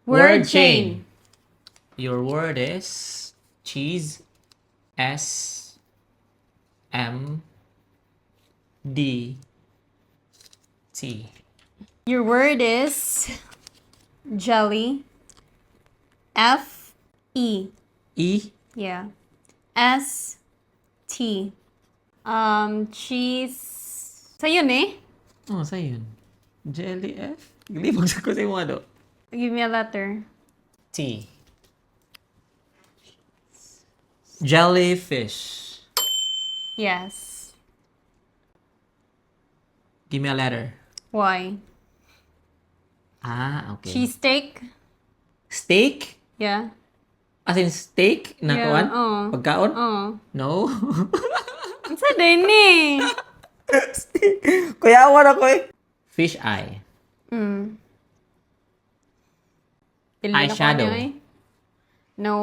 Word chain. Your word is cheese. S M D T. Your word is jelly. F E. E. Yeah. S T. Cheese. Sa'yo eh? Oh, sa'yo yun. Jelly F? Galibog sa ko sa mga do. Give me a letter. T. Jellyfish. Yes. Give me a letter. Y. Ah, okay. Cheese steak. Steak? Yeah. As in steak? Na Yeah, kuwan? oo. Pagkaon? Oh. No? Sa din eh. Kuya, awan ako eh. Fish eye. Pili na ko Eyeshadow. ano eh. No.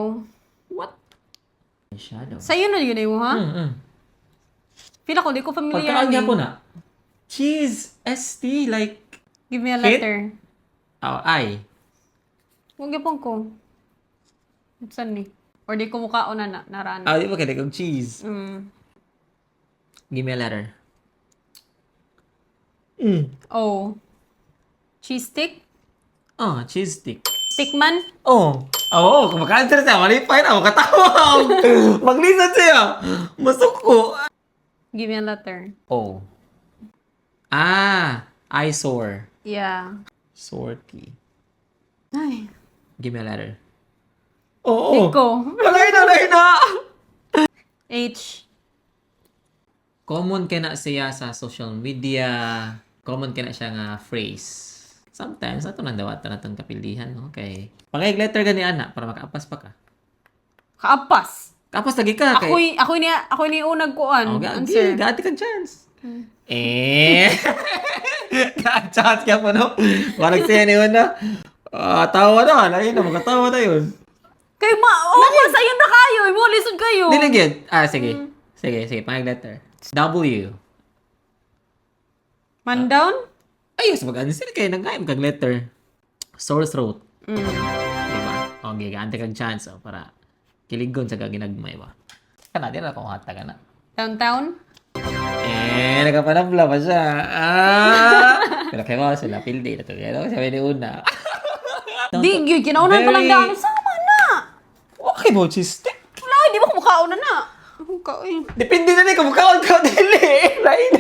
What? Eyeshadow. Sa'yo na yun eh mo ha? Feel ako, di ko familiar. Pagkaan niya eh. po na. Cheese. ST. Like. Give me a Hit? letter. Oh, I. Huwag yapon ko. Saan ni? Or di ko mukha o na narana. Ah, di ba kaya kong cheese? Mm. Give me a letter. O. Cheese stick? Oh, cheese stick. Stickman? Oh. Oo, kumakanswer siya. Malipay na. Makatawag. Maglisan siya. Masuko. Give me a letter. Oh. Ah. Eyesore. Yeah. Sorty. Ay. Give me a letter. Di Oo. ko. Walay na. H. Common kaya na siya sa social media. Common kaya na siya nga phrase. Sometimes, ato nang dawat na itong kapilihan. Okay. Pangayag letter gani, ana, para makaapas pa ka. Kaapas. Kapas lagi ka. Ako ni unag kuan. Oh, Answer. gati kang chance. Chance ka po, no? Parang siya ni Una. Tawa na. Lain na, magkatawa na yun. Kay sa'yo na kayo. Mo, lisod kayo. Diligid. Sige. Sige. Pangayag letter. W. Man down? Ayos, mag-answer kayo ng kayong kag letter. Sore throat. Diba? Okay, gaante kang chance para kiligon sa kaginagmay ba. Kana, di na akong hata ka na. Downtown? Nakapanabla pa siya. Pero kayo sila, pildi na ito. Kaya sabi ni Una. Di, yun. Kinaunan pa lang Very- daan. Sama na. Okay mo, chistic. Wala, di ba kumukhaon na na? Kumukhaon. Depende na ni kung mukhaon ka dili. Lain.